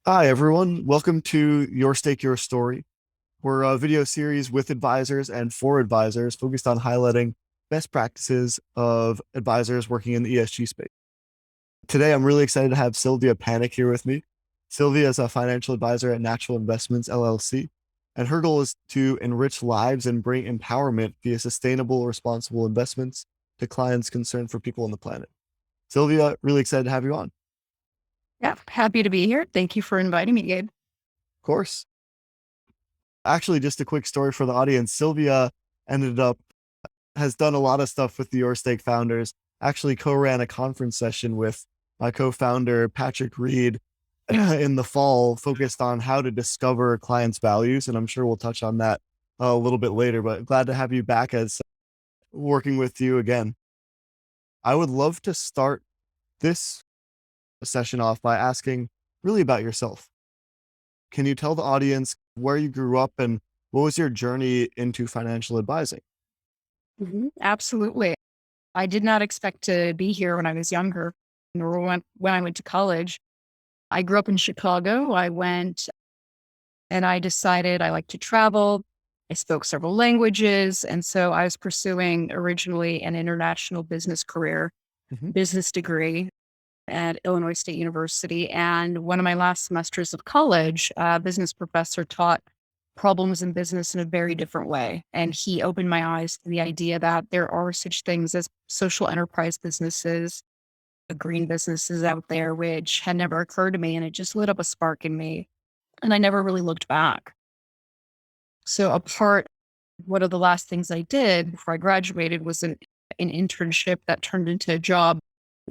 Hi, everyone. Welcome to YourStake, YourStory. We're a video series with advisors and for advisors focused on highlighting best practices of advisors working in the ESG space. Today, I'm really excited to have Sylvia Panek here with me. Sylvia is a financial advisor at Natural Investments, LLC, and her goal is to enrich lives and bring empowerment via sustainable, responsible investments to clients concerned for people on the planet. Sylvia, really excited to have you on. Yeah, happy to be here. Thank you for inviting me, Gabe. Of course. Actually, just a quick story for the audience. Sylvia ended up has done a lot of stuff with the YourStake founders. Actually, co-ran a conference session with my co-founder Patrick Reed in the fall, focused on how to discover clients' values, and I'm sure we'll touch on that a little bit later. But glad to have you back as working with you again. I would love to start this session off by asking really about yourself. Can you tell the audience where you grew up and what was your journey into financial advising? Absolutely. I did not expect to be here when I was younger, nor when I went to college. I grew up in Chicago. I went and I decided I like to travel. I spoke several languages. And so I was pursuing originally an international business career, Mhm. business degree at Illinois State University. And one of my last semesters of college, a business professor taught problems in business in a very different way. And he opened my eyes to the idea that there are such things as social enterprise businesses, green businesses out there, which had never occurred to me. And it just lit up a spark in me. And I never really looked back. So one of the last things I did before I graduated was an internship that turned into a job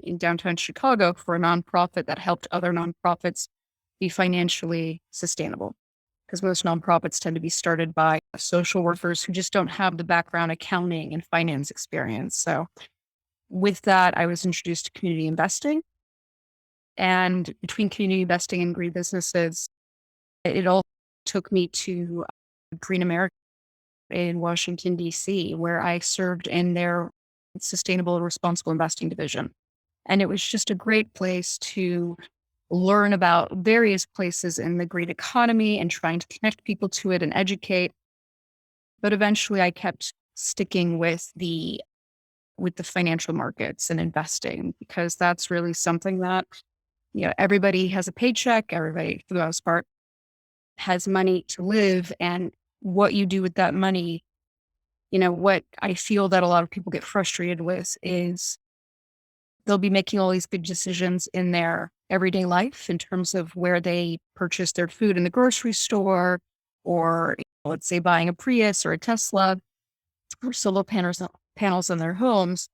in downtown Chicago for a nonprofit that helped other nonprofits be financially sustainable. Because most nonprofits tend to be started by social workers who just don't have the background accounting and finance experience. So, with that, I was introduced to community investing. And between community investing and green businesses, it all took me to Green America in Washington, D.C., where I served in their sustainable and responsible investing division. And it was just a great place to learn about various places in the green economy and trying to connect people to it and educate. But eventually I kept sticking with the financial markets and investing because that's really something that, everybody has a paycheck, everybody for the most part has money to live, and what you do with that money, what I feel that a lot of people get frustrated with is they'll be making all these big decisions in their everyday life in terms of where they purchase their food in the grocery store, or let's say buying a Prius or a Tesla or solar panels on their homes,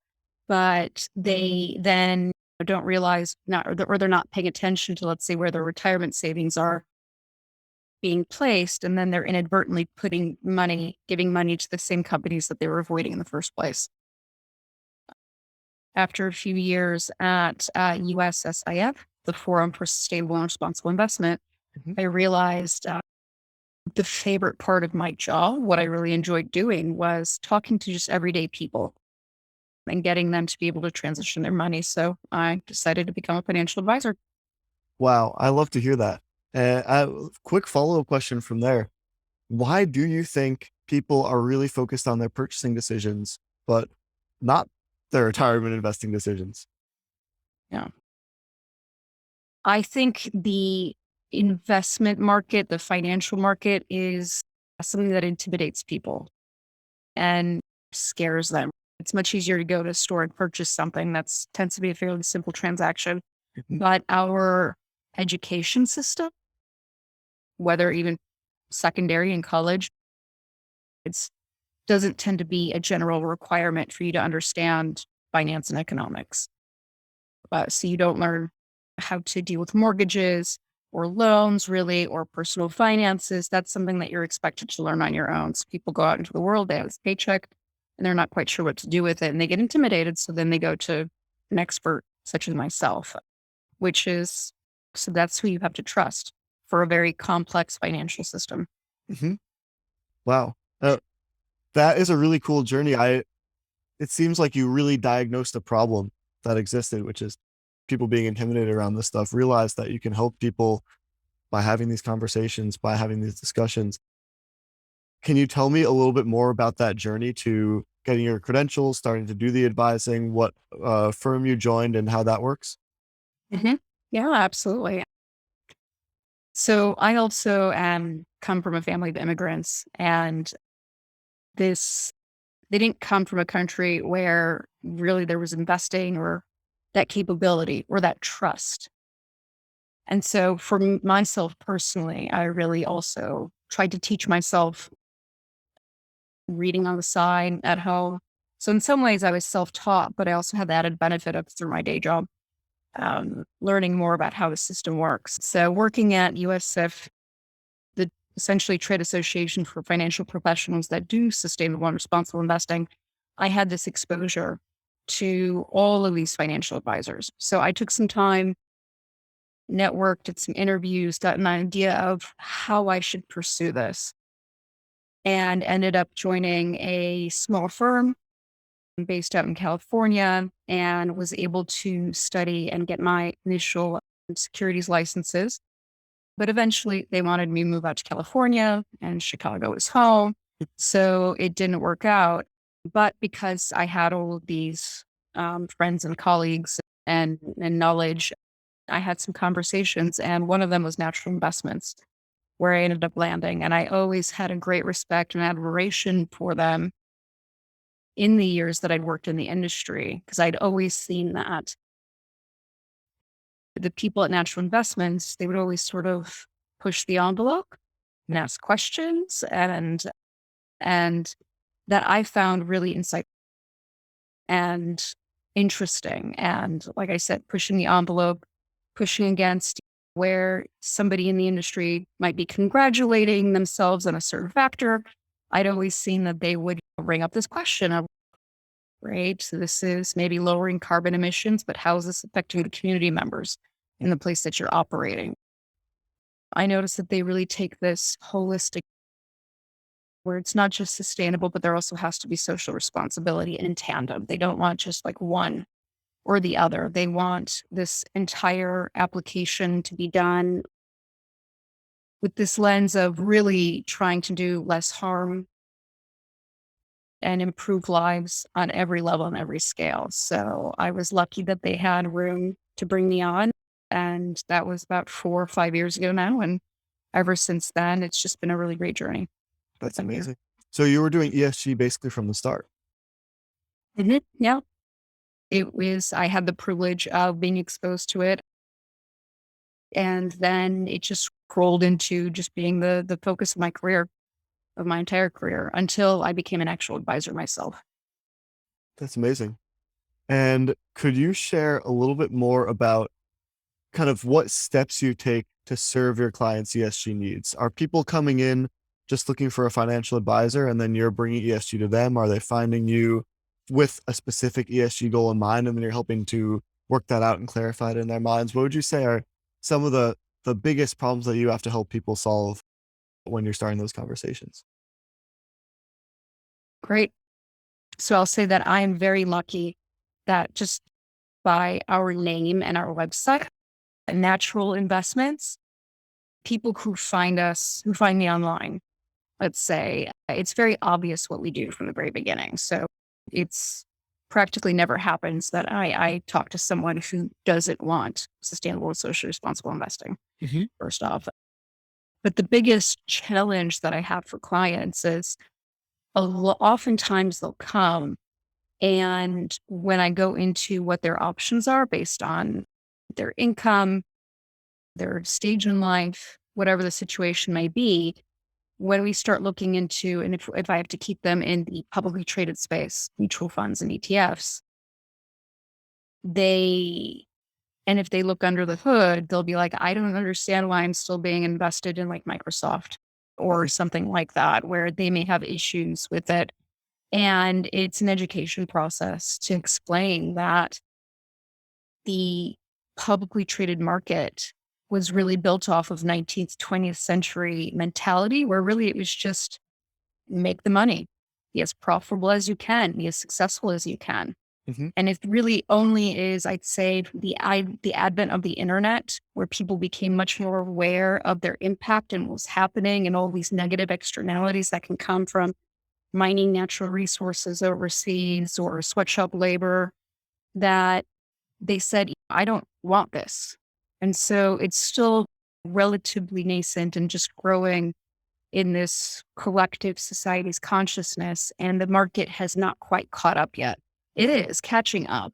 but they then don't realize not, or they're not paying attention to, let's say, where their retirement savings are being placed. And then they're inadvertently giving money to the same companies that they were avoiding in the first place. After a few years at USSIF, the Forum for Sustainable and Responsible Investment, Mhm. I realized the favorite part of my job, what I really enjoyed doing, was talking to just everyday people and getting them to be able to transition their money. So I decided to become a financial advisor. Wow, I love to hear that. Quick follow-up question from there. Why do you think people are really focused on their purchasing decisions, but not their retirement investing decisions? Yeah. I think the investment market, the financial market is something that intimidates people and scares them. It's much easier to go to a store and purchase something that's tends to be a fairly simple transaction. Mhm. But our education system, whether even secondary and college, it doesn't tend to be a general requirement for you to understand finance and economics. So you don't learn how to deal with mortgages or loans, really, or personal finances. That's something that you're expected to learn on your own. So people go out into the world, they have this paycheck, and they're not quite sure what to do with it, and they get intimidated. So then they go to an expert such as myself, which is so that's who you have to trust for a very complex financial system. Mhm. Wow. That is a really cool journey. It seems like you really diagnosed a problem that existed, which is people being intimidated around this stuff, realize that you can help people by having these conversations, by having these discussions. Can you tell me a little bit more about that journey to getting your credentials, starting to do the advising, what firm you joined, and how that works? Mhm. Yeah, absolutely. So I also come from a family of immigrants, and this they didn't come from a country where really there was investing or that capability or that trust. And so for myself personally, I really also tried to teach myself reading on the side at home. So in some ways I was self-taught, but I also had the added benefit of through my day job, learning more about how the system works. So working at USF, the essentially trade association for financial professionals that do sustainable and responsible investing, I had this exposure to all of these financial advisors. So I took some time, networked, did some interviews, got an idea of how I should pursue this, and ended up joining a small firm based out in California and was able to study and get my initial securities licenses. But eventually they wanted me to move out to California and Chicago was home. So it didn't work out. But because I had all of these friends and colleagues and knowledge, I had some conversations, and one of them was natural investments, where I ended up landing. And I always had a great respect and admiration for them in the years that I'd worked in the industry, because I'd always seen that the people at natural investments, they would always sort of push the envelope and ask questions and that I found really insightful and interesting. And like I said, pushing the envelope, pushing against where somebody in the industry might be congratulating themselves on a certain factor. I'd always seen that they would bring up this question of, right, so this is maybe lowering carbon emissions, but how is this affecting the community members in the place that you're operating? I noticed that they really take this holistic where it's not just sustainable, but there also has to be social responsibility in tandem. They don't want just like one or the other. They want this entire application to be done with this lens of really trying to do less harm and improve lives on every level and every scale. So I was lucky that they had room to bring me on. And that was about 4 or 5 years ago now. And ever since then, it's just been a really great journey with That's them here. amazing. So you were doing ESG basically from the start. Mhm. Yeah. I had the privilege of being exposed to it. And then it just rolled into just being the focus of my career, of my entire career until I became an actual advisor myself. That's amazing. And could you share a little bit more about kind of what steps you take to serve your clients' ESG needs? Are people coming in just looking for a financial advisor and then you're bringing ESG to them? Are they finding you with a specific ESG goal in mind and then you're helping to work that out and clarify it in their minds? What would you say are some of the biggest problems that you have to help people solve when you're starting those conversations? Great. So I'll say that I am very lucky that just by our name and our website, Natural Investments, people who find us, who find me online, let's say, it's very obvious what we do from the very beginning. So it's practically never happens that I talk to someone who doesn't want sustainable and socially responsible investing, Mhm. first off. But the biggest challenge that I have for clients is oftentimes they'll come, and when I go into what their options are based on their income, their stage in life, whatever the situation may be, when we start looking into, and if I have to keep them in the publicly traded space, mutual funds and ETFs, they, and if they look under the hood, they'll be like, I don't understand why I'm still being invested in like Microsoft or something like that, where they may have issues with it. And it's an education process to explain that the publicly traded market was really built off of 19th, 20th century mentality, where really it was just make the money, be as profitable as you can, be as successful as you can. Hmm. And it really only is, I'd say, the advent of the internet, where people became much more aware of their impact and what's happening and all these negative externalities that can come from mining natural resources overseas or sweatshop labor, that they said, I don't want this. And so it's still relatively nascent and just growing in this collective society's consciousness, and the market has not quite caught up yet. It is catching up.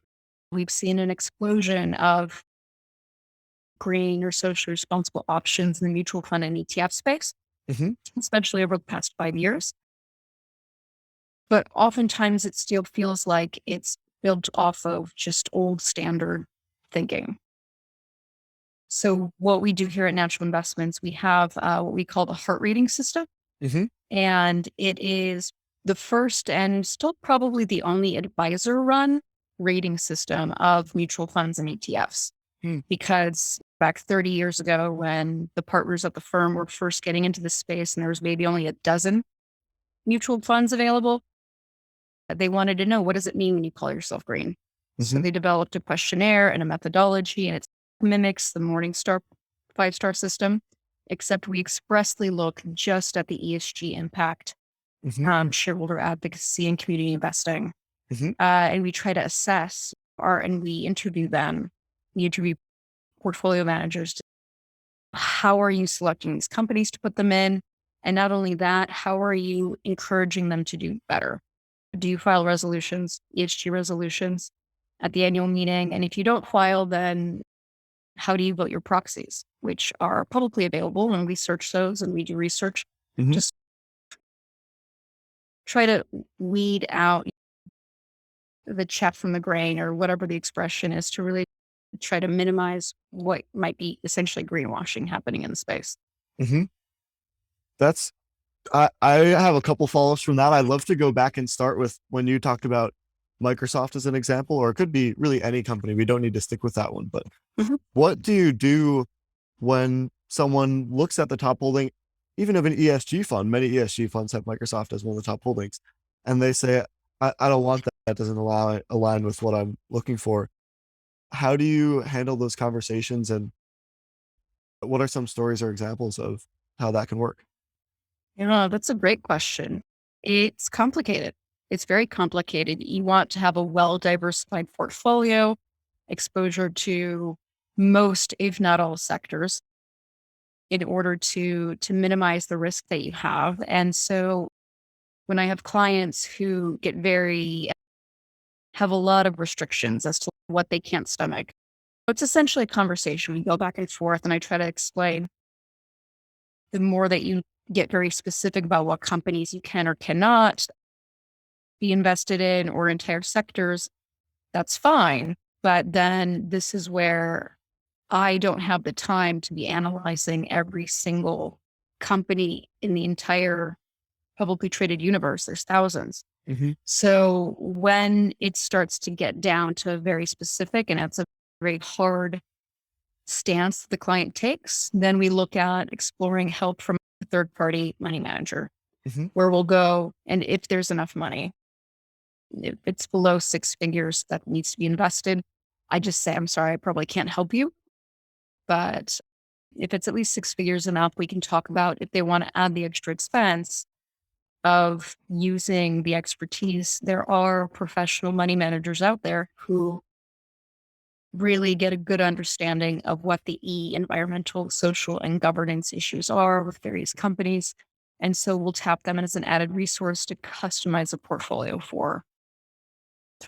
We've seen an explosion of green or socially responsible options in the mutual fund and ETF space, Hmm. especially over the past 5 years. But oftentimes it still feels like it's built off of just old standard thinking. So what we do here at Natural Investments, we have what we call the heart rating system. Hmm. And it is the first and still probably the only advisor run rating system of mutual funds and ETFs. Hmm. Because back 30 years ago, when the partners at the firm were first getting into this space and there was maybe only a dozen mutual funds available, they wanted to know, what does it mean when you call yourself green? So Hmm. they developed a questionnaire and a methodology, and it mimics the Morningstar 5-star system, except we expressly look just at the ESG impact, Hmm. shareholder advocacy, and community investing. Hmm. And we try to assess and we interview them. We interview portfolio managers. How are you selecting these companies to put them in? And not only that, how are you encouraging them to do better? Do you file resolutions, ESG resolutions at the annual meeting? And if you don't file, then how do you vote your proxies, which are publicly available when we search those and we do research? Hmm. Just try to weed out the chaff from the grain, or whatever the expression is, to really try to minimize what might be essentially greenwashing happening in the space. Hmm. That's I have a couple follow-ups from that. I'd love to go back and start with when you talked about Microsoft as an example, or it could be really any company. We don't need to stick with that one. But Mhm. what do you do when someone looks at the top holding, even of an ESG fund? Many ESG funds have Microsoft as one of the top holdings, and they say, I don't want that. That doesn't align with what I'm looking for. How do you handle those conversations, and what are some stories or examples of how that can work? That's a great question. It's complicated. It's very complicated. You want to have a well-diversified portfolio, exposure to most, if not all, sectors, in order to minimize the risk that you have. And so when I have clients who have a lot of restrictions as to what they can't stomach, it's essentially a conversation. We go back and forth, and I try to explain, the more that you get very specific about what companies you can or cannot be invested in, or entire sectors, that's fine. But then this is where I don't have the time to be analyzing every single company in the entire publicly traded universe. There's thousands. Hmm. So when it starts to get down to very specific, and it's a very hard stance the client takes, then we look at exploring help from a third party money manager, Hmm. where we'll go, and if there's enough money, if it's below 6 figures that needs to be invested, I just say, I'm sorry, I probably can't help you. But if it's at least 6 figures enough, we can talk about if they want to add the extra expense of using the expertise. There are professional money managers out there who really get a good understanding of what the environmental, social, and governance issues are with various companies. And so we'll tap them as an added resource to customize a portfolio for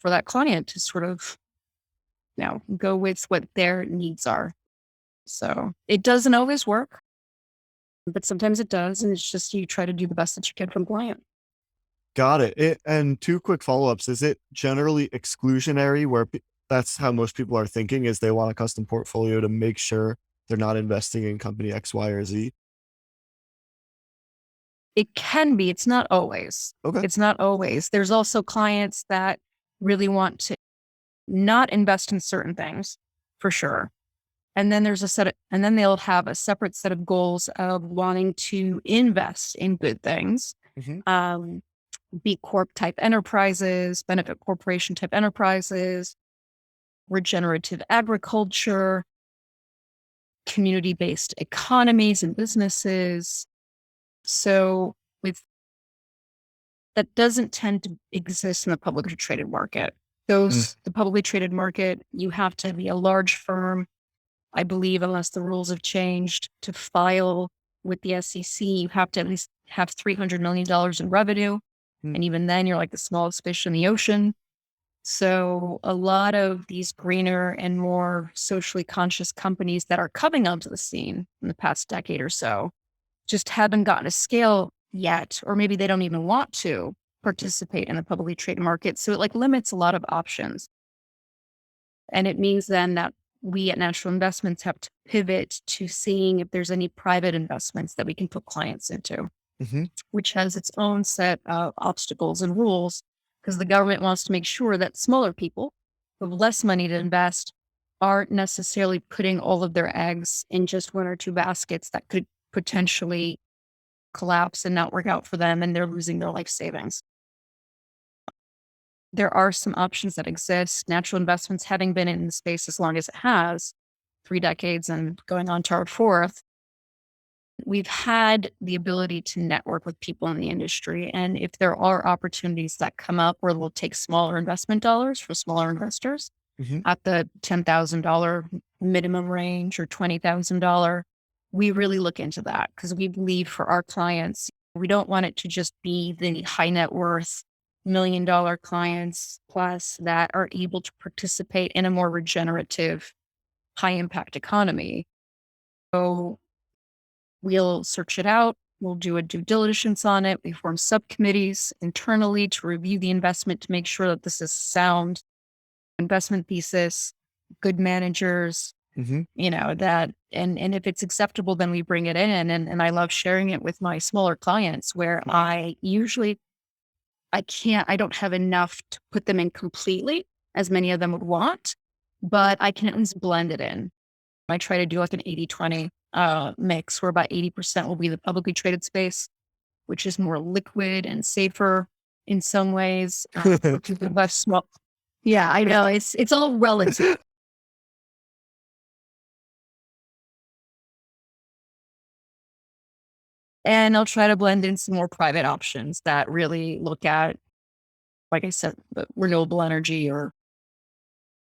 that client, to sort of, go with what their needs are. So it doesn't always work, but sometimes it does. And it's just, you try to do the best that you can from client. Got it. And two quick follow-ups. Is it generally exclusionary, where that's how most people are thinking, is they want a custom portfolio to make sure they're not investing in company X, Y, or Z? It can be, it's not always. Okay. It's not always. There's also clients that really want to not invest in certain things, for sure. And then and then they'll have a separate set of goals of wanting to invest in good things. Hmm. Um, B Corp type enterprises, benefit corporation type enterprises, regenerative agriculture, community-based economies and businesses. So with that doesn't tend to exist in the publicly traded market. The publicly traded market, you have to be a large firm, I believe, unless the rules have changed, to file with the SEC. You have to at least have $300 million in revenue. Mm. And even then, you're like the smallest fish in the ocean. So a lot of these greener and more socially conscious companies that are coming onto the scene in the past decade or so just haven't gotten a scale yet, or maybe they don't even want to participate in the publicly traded market. So it like limits a lot of options. And it means then that we at Natural Investments have to pivot to seeing if there's any private investments that we can put clients into, Mm-hmm. which has its own set of obstacles and rules, because the government wants to make sure that smaller people who have less money to invest aren't necessarily putting all of their eggs in just one or two baskets that could potentially collapse and not work out for them, and they're losing their life savings. There are some options that exist. Natural Investments, having been in the space as long as it has, 3 decades and going on to our 4th, we've had the ability to network with people in the industry. And if there are opportunities that come up where we'll take smaller investment dollars for smaller investors Mm-hmm. at the $10,000 minimum range or $20,000, we really look into that, because we believe for our clients, we don't want it to just be the high net worth $1 million clients plus that are able to participate in a more regenerative, high impact economy. So we'll search it out. We'll do a due diligence on it. We form subcommittees internally to review the investment to make sure that this is sound investment thesis, good managers, Mm-hmm. that, and if it's acceptable, then we bring it in. And I love sharing it with my smaller clients where I don't have enough to put them in completely as many of them would want, but I can at least blend it in. I try to do like an 80-20 mix where about 80% will be the publicly traded space, which is more liquid and safer in some ways. Less small. Yeah, I know. It's all relative. And I'll try to blend in some more private options that really look at, like I said, the renewable energy or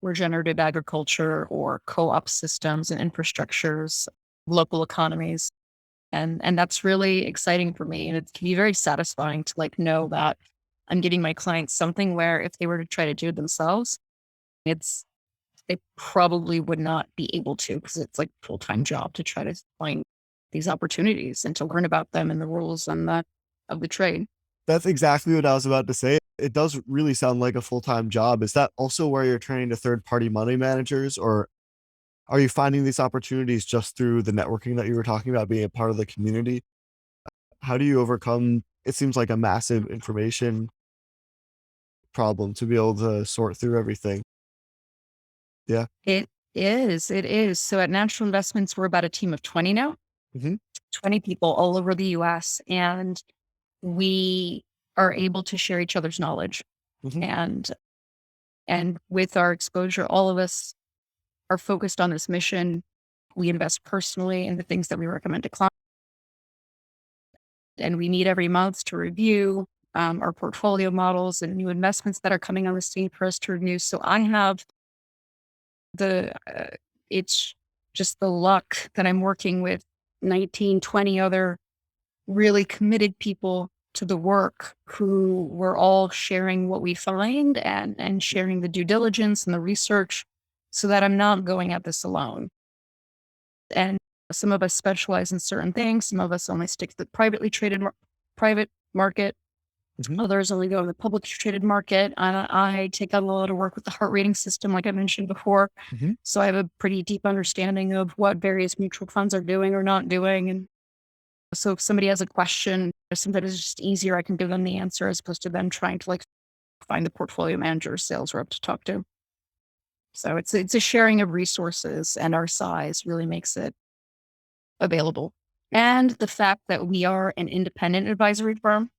regenerative agriculture or co-op systems and infrastructures, local economies. And that's really exciting for me. And it can be very satisfying to like know that I'm giving my clients something where if they were to try to do it themselves, they probably would not be able to, because it's like a full-time job to try to find these opportunities and to learn about them and the rules and of the trade. That's exactly what I was about to say. It does really sound like a full-time job. Is that also where you're training to third-party money managers, or are you finding these opportunities just through the networking that you were talking about, being a part of the community? How do you overcome, it seems like a massive information problem to be able to sort through everything? Yeah. It is. So at Natural Investments, we're about a team of 20 now, Mm-hmm. 20 people all over the US. And we are able to share each other's knowledge. Mm-hmm. And with our exposure, all of us are focused on this mission. We invest personally in the things that we recommend to clients. And we meet every month to review our portfolio models and new investments that are coming on the scene for us to review. So I have it's just the luck that I'm working with 19, 20 other really committed people to the work who were all sharing what we find and sharing the due diligence and the research, so that I'm not going at this alone. And some of us specialize in certain things. Some of us only stick to the privately traded private market. Mm-hmm. Others only go in the publicly traded market. I take on a lot of work with the heart rating system, like I mentioned before. Mm-hmm. So I have a pretty deep understanding of what various mutual funds are doing or not doing. And so if somebody has a question, sometimes it's just easier. I can give them the answer as opposed to them trying to like find the portfolio manager or sales rep to talk to. So it's a sharing of resources, and our size really makes it available. And the fact that we are an independent advisory firm,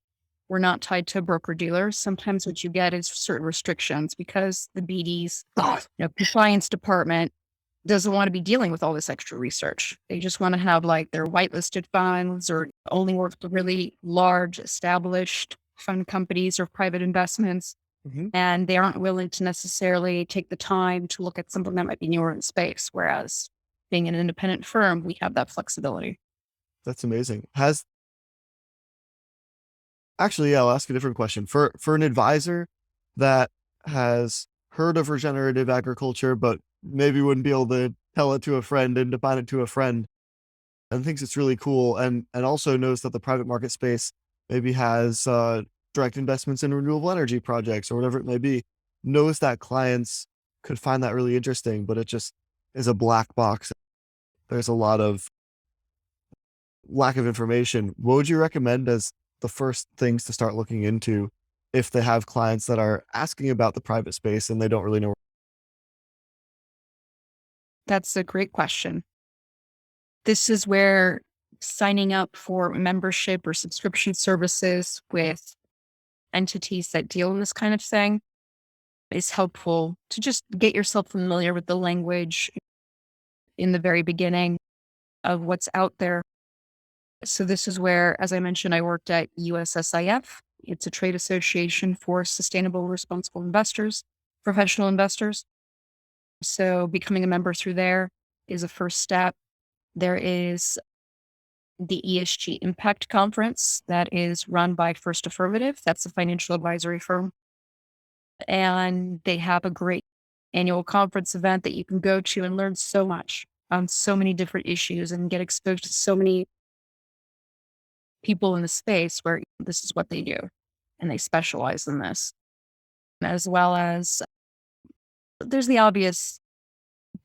We're not tied to broker dealers. Sometimes what you get is certain restrictions because the BD's compliance department doesn't want to be dealing with all this extra research. They just want to have like their whitelisted funds or only work with really large established fund companies or private investments. Mhm. And they aren't willing to necessarily take the time to look at something that might be newer in space. Whereas being an independent firm, we have that flexibility. That's amazing. Has Actually, yeah, I'll ask a different question. For an advisor that has heard of regenerative agriculture, but maybe wouldn't be able to tell it to a friend and define it to a friend, and thinks it's really cool, and also knows that the private market space maybe has direct investments in renewable energy projects or whatever it may be, knows that clients could find that really interesting, but it just is a black box. There's a lot of lack of information. What would you recommend as the first things to start looking into if they have clients that are asking about the private space and they don't really know? That's a great question. This is where signing up for membership or subscription services with entities that deal in this kind of thing is helpful to just get yourself familiar with the language in the very beginning of what's out there. So this is where, as I mentioned, I worked at USSIF. It's a trade association for sustainable, responsible investors, professional investors. So becoming a member through there is a first step. There is the ESG Impact Conference that is run by First Affirmative. That's a financial advisory firm. And they have a great annual conference event that you can go to and learn so much on so many different issues and get exposed to so many people in the space where this is what they do and they specialize in this. As well as there's the obvious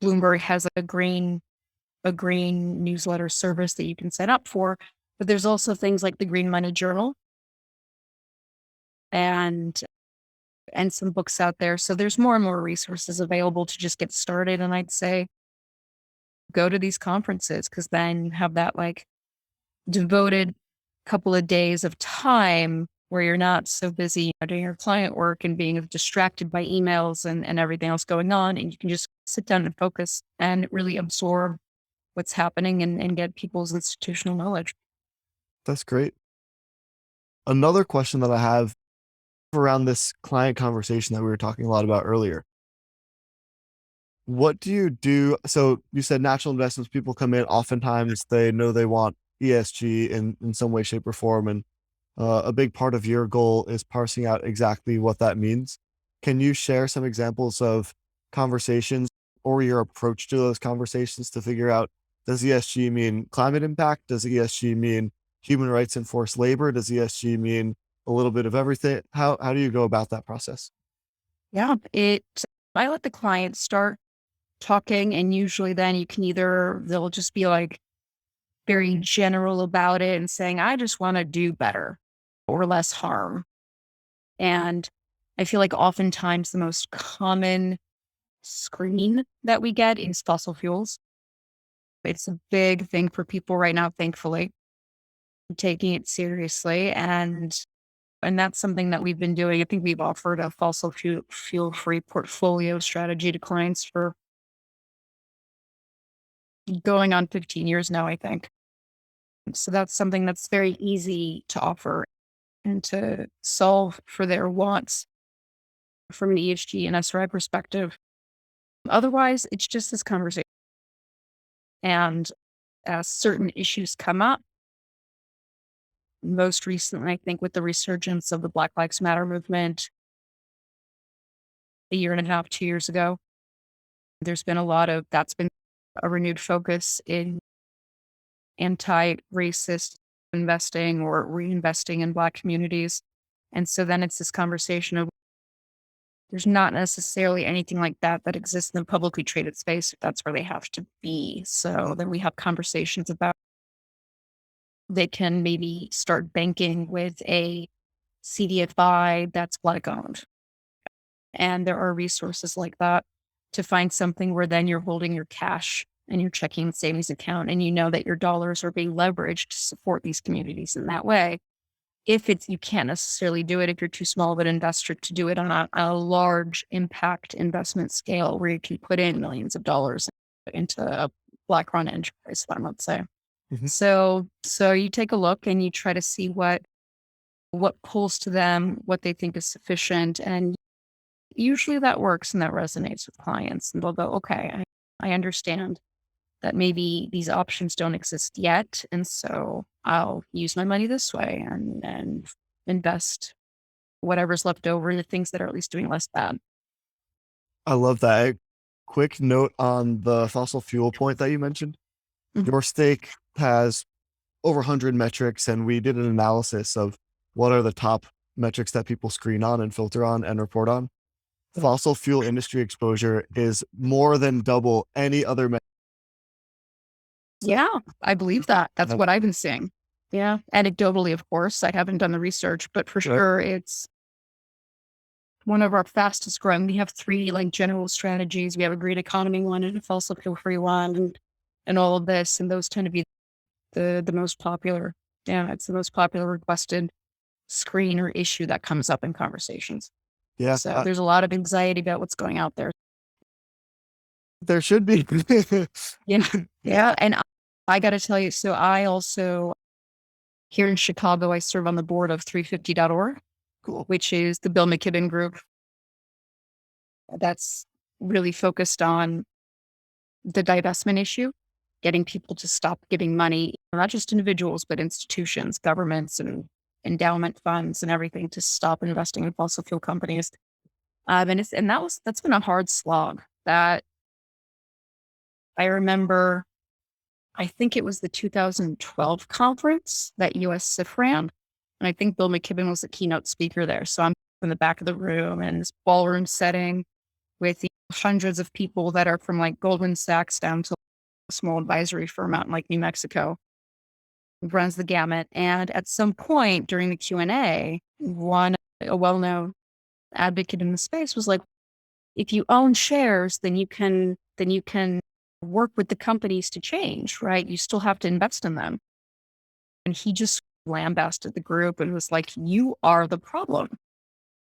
Bloomberg has a green newsletter service that you can sign up for, but there's also things like the Green Money Journal and some books out there. So there's more and more resources available to just get started. And I'd say go to these conferences because then you have that like devoted couple of days of time where you're not so busy doing your client work and being distracted by emails and everything else going on. And you can just sit down and focus and really absorb what's happening and get people's institutional knowledge. That's great. Another question that I have around this client conversation that we were talking a lot about earlier. What do you do? So you said natural investments, people come in, oftentimes they know they want ESG in some way, shape, or form. And a big part of your goal is parsing out exactly what that means. Can you share some examples of conversations or your approach to those conversations to figure out, does ESG mean climate impact? Does ESG mean human rights and forced labor? Does ESG mean a little bit of everything? How do you go about that process? Yeah, I let the client start talking, and usually then you can they'll just be like very general about it and saying, I just want to do better or less harm. And I feel like oftentimes the most common screen that we get is fossil fuels. It's a big thing for people right now, thankfully, taking it seriously. And that's something that we've been doing. I think we've offered a fossil fuel free portfolio strategy to clients for going on 15 years now, I think. So that's something that's very easy to offer and to solve for their wants from an ESG and SRI perspective. Otherwise, it's just this conversation. And as certain issues come up, most recently, I think with the resurgence of the Black Lives Matter movement a year and a half, 2 years ago, that's been a renewed focus in anti-racist investing or reinvesting in Black communities. And so then it's this conversation of there's not necessarily anything like that exists in the publicly traded space. That's where they have to be. So then we have conversations about they can maybe start banking with a CDFI that's Black owned. And there are resources like that to find something where then you're holding your cash and your checking and savings account, and you know that your dollars are being leveraged to support these communities in that way. if it's, you can't necessarily do it if you're too small of an investor to do it on a large impact investment scale where you can put in millions of dollars into a black run enterprise fund, let's say. Mhm. So you take a look and you try to see what pulls to them, what they think is sufficient. And usually that works and that resonates with clients. And they'll go, okay, I understand that maybe these options don't exist yet. And so I'll use my money this way and invest whatever's left over in the things that are at least doing less bad. I love that. Quick note on the fossil fuel point that you mentioned. Mhm. YourStake has over 100 metrics, and we did an analysis of what are the top metrics that people screen on and filter on and report on. Fossil fuel industry exposure is more than double any other Yeah, I believe that. That's what I've been seeing. Yeah. Anecdotally, of course, I haven't done the research, but for Right. sure it's one of our fastest growing. We have three like general strategies. We have a green economy one and a fossil fuel free one and all of this. And those tend to be the most popular. Yeah, it's the most popular requested screen or issue that comes up in conversations. Yeah, So there's a lot of anxiety about what's going out there. there should be. Yeah. Yeah. And I got to tell you, so I also, here in Chicago, I serve on the board of 350.org, Cool. which is the Bill McKibben group that's really focused on the divestment issue, getting people to stop giving money, not just individuals, but institutions, governments, and endowment funds and everything to stop investing in fossil fuel companies. That's been a hard slog. That I remember, I think it was the 2012 conference that USIF ran. And I think Bill McKibben was the keynote speaker there. So I'm in the back of the room in this ballroom setting with hundreds of people that are from like Goldman Sachs down to a small advisory firm out in like New Mexico. It runs the gamut. And at some point during the Q&A, a well-known advocate in the space was like, if you own shares, then you can work with the companies to change, right? You still have to invest in them. And he just lambasted the group and was like, you are the problem.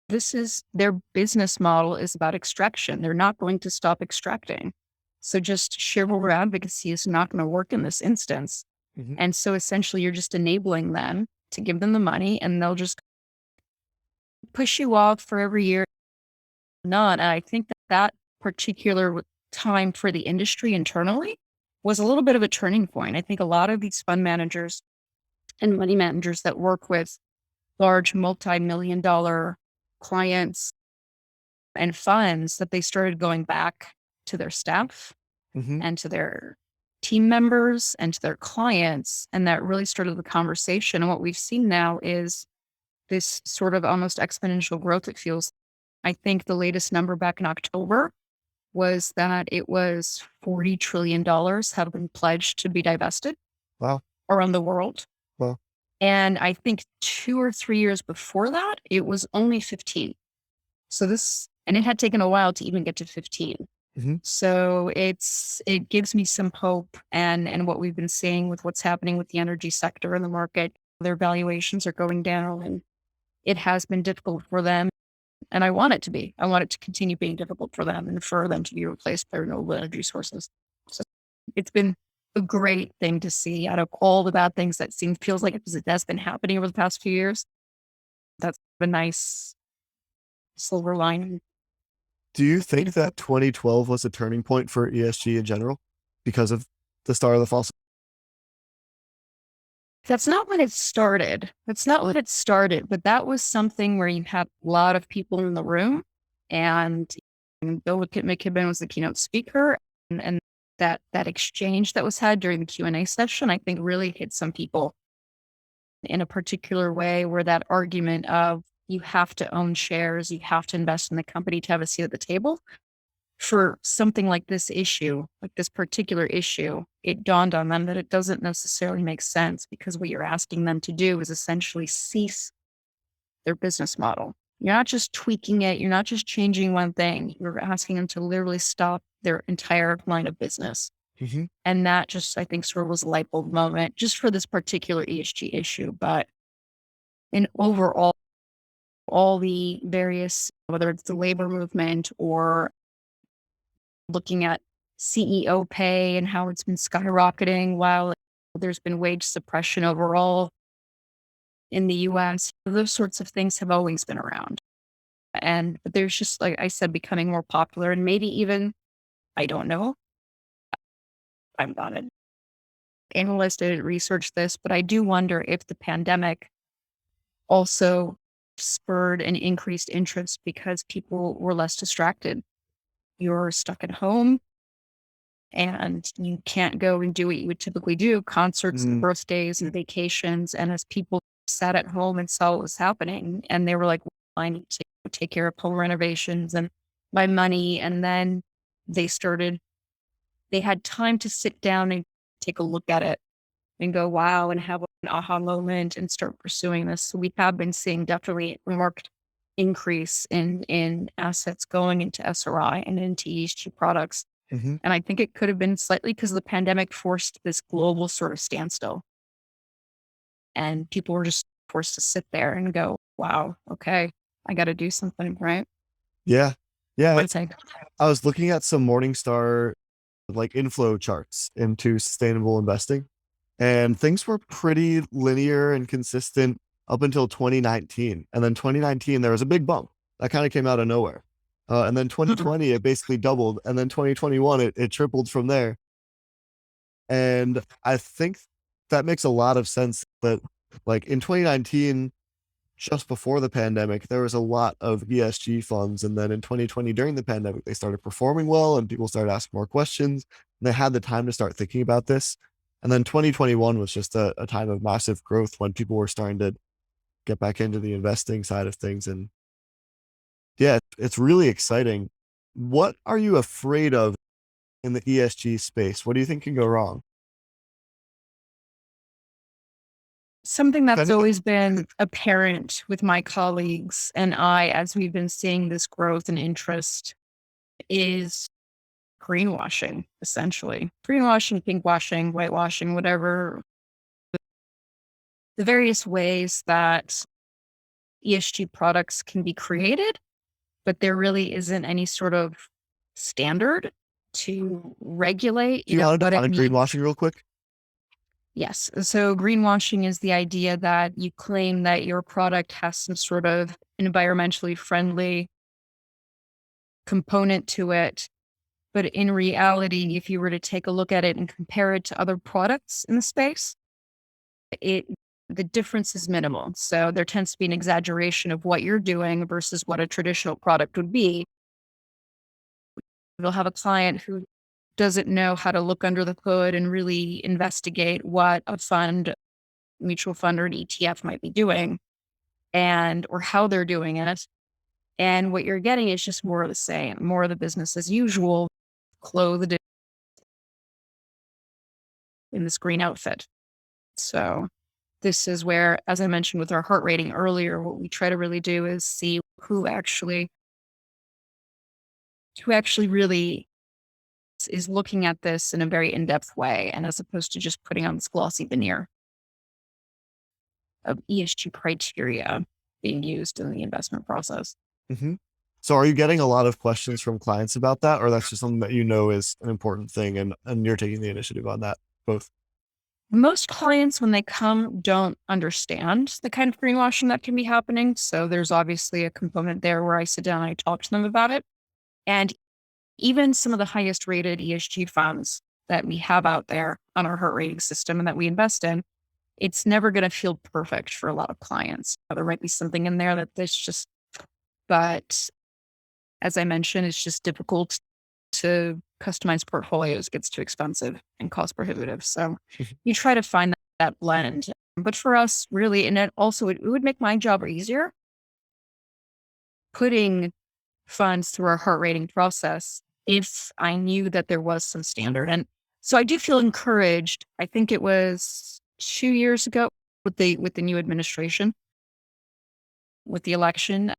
This is their business model is about extraction. They're not going to stop extracting. So just shareholder advocacy is not going to work in this instance. Mhm. And so essentially you're just enabling them to give them the money and they'll just push you off for every year. Not. And I think that particular time for the industry internally was a little bit of a turning point. I think a lot of these fund managers and money managers that work with large multi-million dollar clients and funds that they started going back to their staff Mhm. and to their team members and to their clients. And that really started the conversation. And what we've seen now is this sort of almost exponential growth, it feels. I think the latest number back in October was that it was $40 trillion have been pledged to be divested Wow. around the world. Wow. And I think 2 or 3 years before that, it was only 15. And it had taken a while to even get to 15. Mhm. So it gives me some hope and what we've been seeing with what's happening with the energy sector in the market, their valuations are going down and it has been difficult for them. And I want it to be. I want it to continue being difficult for them and for them to be replaced by renewable energy sources. So it's been a great thing to see out of all the bad things that feels like that's been happening over the past few years. That's a nice silver lining. Do you think that 2012 was a turning point for ESG in general because of the start of the fossil? That's not when it started. That's not when it started, but that was something where you had a lot of people in the room and Bill McKibben was the keynote speaker and that exchange that was had during the Q&A session, I think really hit some people in a particular way where that argument of you have to own shares, you have to invest in the company to have a seat at the table. For something like this issue, like this particular issue, it dawned on them that it doesn't necessarily make sense because what you're asking them to do is essentially cease their business model. You're not just tweaking it. You're not just changing one thing. You're asking them to literally stop their entire line of business. Mhm. And that just, I think, sort of was a light bulb moment just for this particular ESG issue. But And overall, all the various, whether it's the labor movement or looking at CEO pay and how it's been skyrocketing while there's been wage suppression overall in the US, those sorts of things have always been around. And there's just, like I said, becoming more popular and maybe even, I don't know, I'm not an analyst, I didn't research this, but I do wonder if the pandemic also spurred an increased interest because people were less distracted. You're stuck at home and you can't go and do what you would typically do, concerts and Mm, birthdays and vacations. And as people sat at home and saw what was happening, and they were like, well, I need to take care of home renovations and my money. And then they started, they had time to sit down and take a look at it and go, wow, and have an aha moment and start pursuing this. So we have been seeing definitely a marked increase in assets going into SRI and into ESG products. mhm. And I think it could have been slightly because the pandemic forced this global sort of standstill. And people were just forced to sit there and go, wow, okay, I got to do something, right? Yeah. Yeah. One thing. I was looking at some Morningstar like inflow charts into sustainable investing, and things were pretty linear and consistent up until 2019. And then 2019, there was a big bump that kind of came out of nowhere. And then 2020, it basically doubled. And then 2021, it tripled from there. And I think that makes a lot of sense that, like in 2019, just before the pandemic, there was a lot of ESG funds. And then in 2020, during the pandemic, they started performing well and people started asking more questions. And they had the time to start thinking about this. And then 2021 was just a time of massive growth when people were starting to get back into the investing side of things. And yeah, it's really exciting. What are you afraid of in the ESG space? What do you think can go wrong? Something that's Depending- always been apparent with my colleagues and I, as we've been seeing this growth and interest, is greenwashing, essentially. Greenwashing, pinkwashing, whitewashing, whatever, the various ways that ESG products can be created, but there really isn't any sort of standard to regulate, Do you want to what it define means. greenwashing real quick? Yes. So greenwashing is the idea that you claim that your product has some sort of environmentally friendly component to it. But in reality, if you were to take a look at it and compare it to other products in the space, it the difference is minimal. So there tends to be an exaggeration of what you're doing versus what a traditional product would be. You'll have a client who doesn't know how to look under the hood and really investigate what a fund, mutual fund, or an ETF might be doing and or how they're doing it. And what you're getting is just more of the same, more of the business as usual, clothed in this green outfit. So this is where, as I mentioned with our heart rating earlier, what we try to really do is see who actually really is looking at this in a very in-depth way, and as opposed to just putting on this glossy veneer of ESG criteria being used in the investment process. Hmm. So are you getting a lot of questions from clients about that, or that's just something that you know is an important thing and you're taking the initiative on that? Both. Most clients, when they come, don't understand the kind of greenwashing that can be happening. So there's obviously a component there where I sit down and I talk to them about it. And even some of the highest rated ESG funds that we have out there on our heart rating system and that we invest in, it's never going to feel perfect for a lot of clients. There might be something in there that this just, but as I mentioned, it's just difficult to customize portfolios, gets too expensive and cost prohibitive. So you try to find that blend. But for us, really, and it would make my job easier putting funds through our heart rating process if I knew that there was some standard. And so I do feel encouraged. I think it was 2 years ago with the new administration, with the election.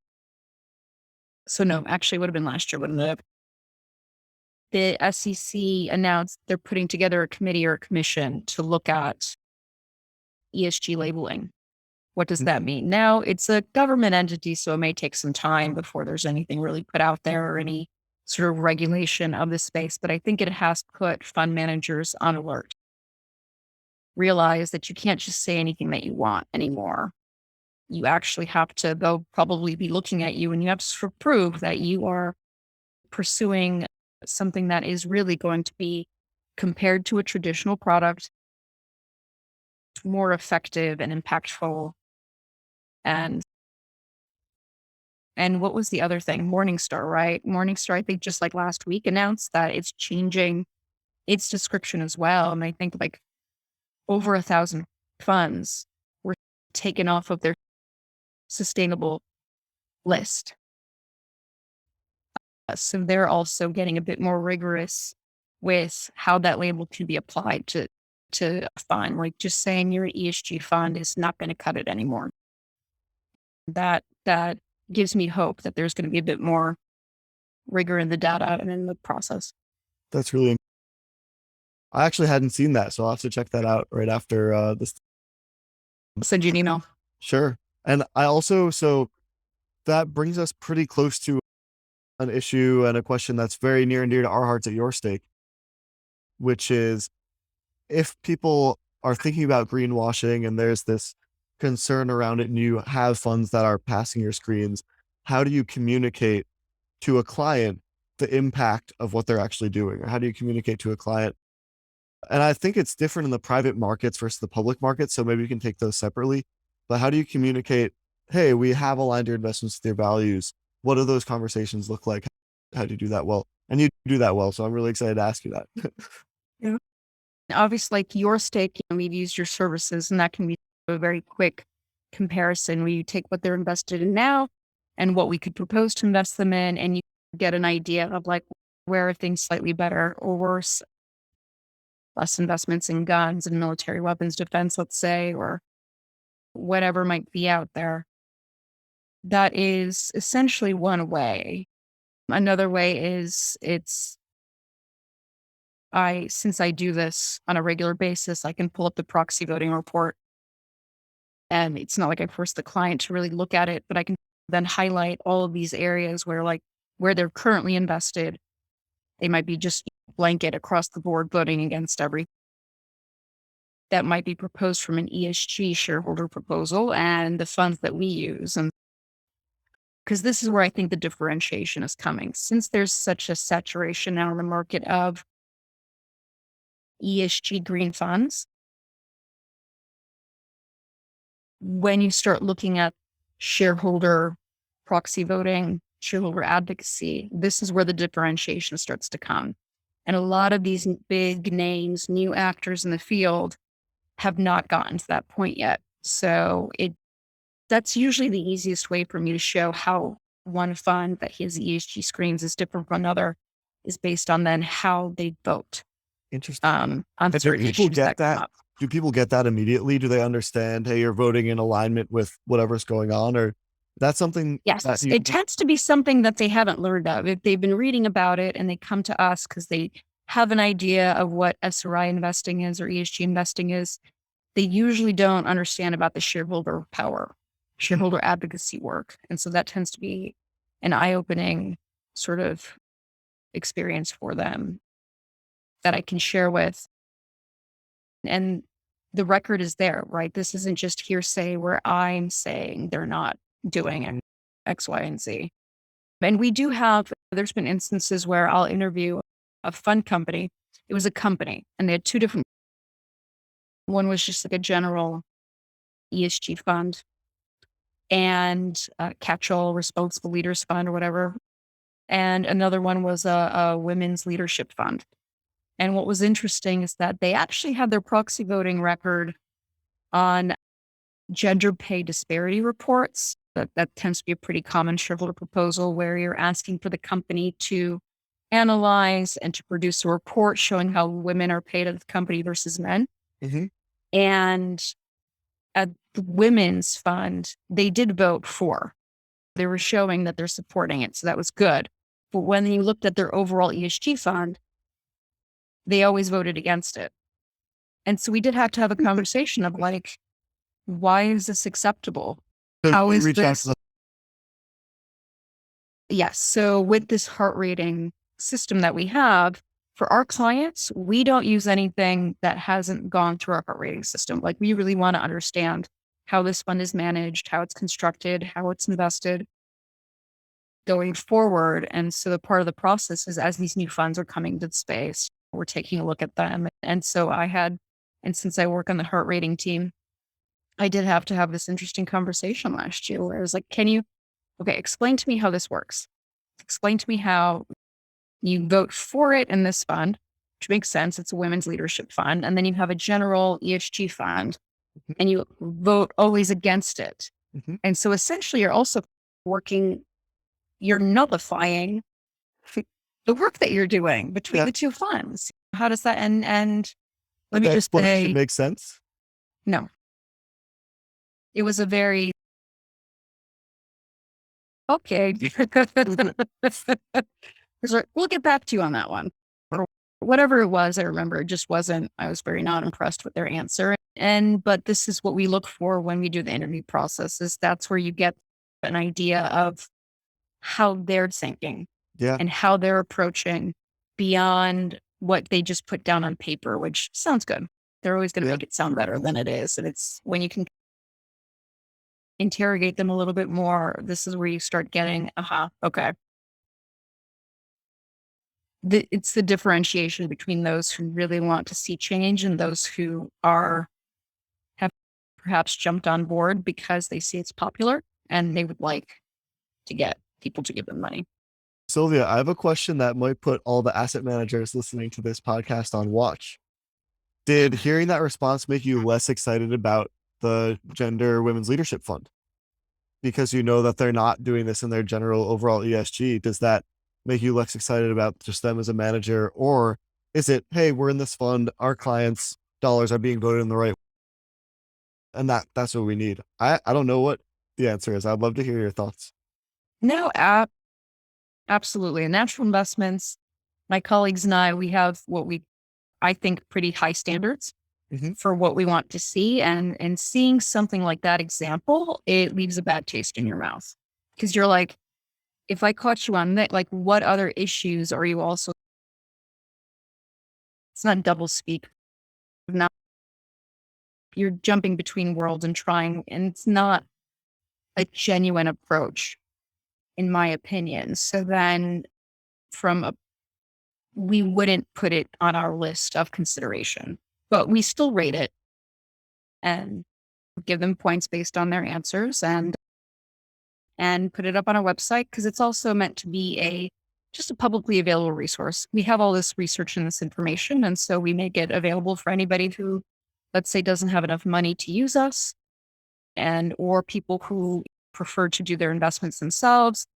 So no, actually it would have been last year, wouldn't it? The SEC announced they're putting together a committee or a commission to look at ESG labeling. What does that mean? Now, it's a government entity, so it may take some time before there's anything really put out there or any sort of regulation of the space. But I think it has put fund managers on alert. Realize that you can't just say anything that you want anymore. You actually have to, they'll probably be looking at you and you have to prove that you are pursuing something that is really going to be, compared to a traditional product, more effective and impactful. And what was the other thing? Morningstar, right? Morningstar, I think just like last week announced that it's changing its description as well. And I think like over 1,000 funds were taken off of their sustainable list. So they're also getting a bit more rigorous with how that label can be applied to a fund. Like just saying you're an ESG fund is not going to cut it anymore. That gives me hope that there's going to be a bit more rigor in the data and in the process. That's really, I actually hadn't seen that, so I'll have to check that out right after this. I'll send you an email. Sure. And I also, so that brings us pretty close to an issue and a question that's very near and dear to our hearts at YourStake, which is if people are thinking about greenwashing and there's this concern around it and you have funds that are passing your screens, how do you communicate to a client the impact of what they're actually doing? Or how do you communicate to a client? And I think it's different in the private markets versus the public markets. So maybe you can take those separately, but how do you communicate, hey, we have aligned your investments with your values? What do those conversations look like? How do you do that well? And you do that well. So I'm really excited to ask you that. Yeah. Obviously, like YourStake, we've used your services, and that can be a very quick comparison where you take what they're invested in now and what we could propose to invest them in, and you get an idea of like where are things slightly better or worse. Less investments in guns and military weapons defense, let's say, or whatever might be out there. That is essentially one way. Another way is since I do this on a regular basis, I can pull up the proxy voting report. And it's not like I force the client to really look at it, but I can then highlight all of these areas where they're currently invested. They might be just blanket across the board voting against everything that might be proposed from an ESG shareholder proposal and the funds that we use. And because this is where I think the differentiation is coming. Since there's such a saturation now in the market of ESG green funds, when you start looking at shareholder proxy voting, shareholder advocacy, this is where the differentiation starts to come. And a lot of these big names, new actors in the field, have not gotten to that point yet. So that's usually the easiest way for me to show how one fund that has ESG screens is different from another is based on then how they vote. Interesting. On Do certain people issues get that come that? up. Do people get that immediately? Do they understand, hey, you're voting in alignment with whatever's going on? Or that's something that Yes, it tends to be something that they haven't learned of. If they've been reading about it and they come to us because they have an idea of what SRI investing is or ESG investing is, they usually don't understand about the shareholder power, shareholder advocacy work. And so that tends to be an eye-opening sort of experience for them that I can share with. And the record is there, right? This isn't just hearsay where I'm saying they're not doing X, Y, and Z. And there's been instances where I'll interview a fund company. It was a company and they had two different, one was just like a general ESG fund and a catch-all responsible leaders fund or whatever. And another one was a women's leadership fund. And what was interesting is that they actually had their proxy voting record on gender pay disparity reports. That tends to be a pretty common shareholder proposal where you're asking for the company to analyze and to produce a report showing how women are paid at the company versus men. Mm-hmm. And at the women's fund, they did vote for. They were showing that they're supporting it. So that was good. But when you looked at their overall ESG fund, they always voted against it. And so we did have to have a conversation of like, why is this acceptable? So How you is reach out this? to the Yes. So with this heart rating system that we have for our clients, we don't use anything that hasn't gone through our heart rating system. Like we really want to understand how this fund is managed, how it's constructed, how it's invested going forward. And so the part of the process is as these new funds are coming to the space, we're taking a look at them. And so and since I work on the heart rating team, I did have to have this interesting conversation last year where I was like, okay, explain to me how this works. Explain to me how you vote for it in this fund, which makes sense. It's a women's leadership fund. And then you have a general ESG fund and you vote always against it. Mhm. And so essentially you're also you're nullifying the work that you're doing between Yeah, the two funds. How does that and let me the just explanation say, makes sense. no, it was a very okay. We'll get back to you on that one. Or whatever it was, I remember it just wasn't, I was very not impressed with their answer. But this is what we look for when we do the interview process is that's where you get an idea of how they're thinking Yeah, and how they're approaching beyond what they just put down on paper, which sounds good. They're always going to yeah. make it sound better than it is. And it's when you can interrogate them a little bit more, this is where you start getting, okay. It's the differentiation between those who really want to see change and those who have perhaps jumped on board because they see it's popular and they would like to get people to give them money. Sylvia, I have a question that might put all the asset managers listening to this podcast on watch. Did hearing that response make you less excited about the Gender Women's Leadership Fund? Because you know that they're not doing this in their general overall ESG. Does that make you less excited about just them as a manager? Or is it, hey, we're in this fund, our clients' dollars are being voted in the right way, and that's what we need? I don't know what the answer is. I'd love to hear your thoughts. No, absolutely. In natural investments, my colleagues and I, we have I think, pretty high standards Mhm. for what we want to see. And seeing something like that example, it leaves a bad taste in your mouth because you're like, if I caught you on that, like what other issues are you also, it's not double speak. Now you're jumping between worlds and trying, and it's not a genuine approach, in my opinion. So then we wouldn't put it on our list of consideration, but we still rate it and give them points based on their answers and put it up on our website because it's also meant to be just a publicly available resource. We have all this research and this information, and so we make it available for anybody who, let's say, doesn't have enough money to use us, and or people who prefer to do their investments themselves,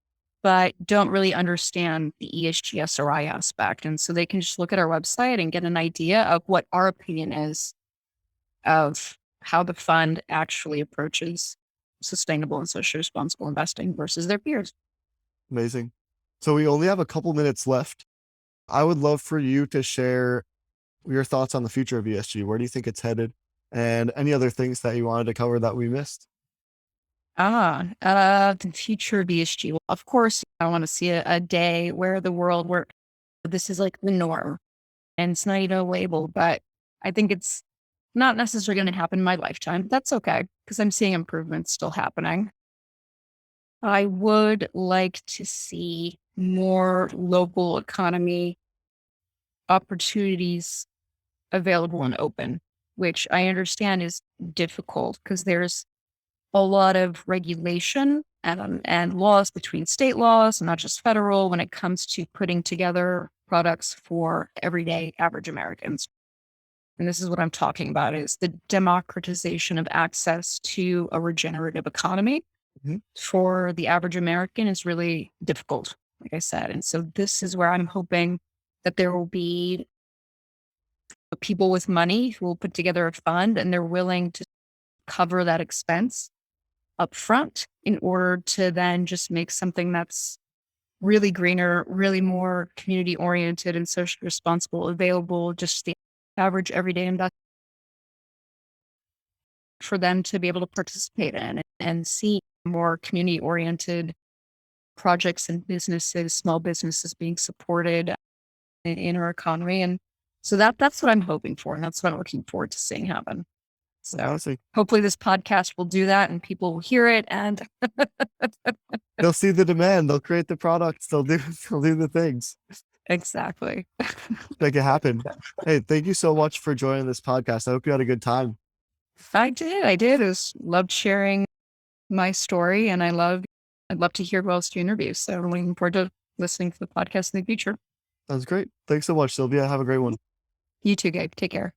but don't really understand the ESG SRI aspect. And so they can just look at our website and get an idea of what our opinion is of how the fund actually approaches sustainable and socially responsible investing versus their peers. Amazing. So we only have a couple minutes left. I would love for you to share your thoughts on the future of ESG. Where do you think it's headed? And any other things that you wanted to cover that we missed? The future of ESG. Well, of course, I want to see a day where where this is like the norm and it's not even a label, but I think it's not necessarily going to happen in my lifetime. That's okay because I'm seeing improvements still happening. I would like to see more local economy opportunities available and open, which I understand is difficult because there's a lot of regulation and laws between state laws, not just federal, when it comes to putting together products for everyday average Americans. And this is what I'm talking about is the democratization of access to a regenerative economy Mhm. for the average American is really difficult, like I said. And so this is where I'm hoping that there will be people with money who will put together a fund and they're willing to cover that expense up front in order to then just make something that's really greener, really more community oriented and socially responsible, available, just the average everyday investor for them to be able to participate in and see more community-oriented projects and businesses, small businesses being supported in our economy. And so that's what I'm hoping for. And that's what I'm looking forward to seeing happen. So Fantastic. hopefully this podcast will do that and people will hear it and They'll see the demand. They'll create the products. They'll do the things. exactly. Make it happen. Hey, thank you so much for joining this podcast. I hope you had a good time. I did. Loved sharing my story, and I'd love to hear who else you interview. So I'm looking forward to listening to the podcast in the future. That's great. Thanks so much, Sylvia. Have a great one. You too, Gabe. Take care.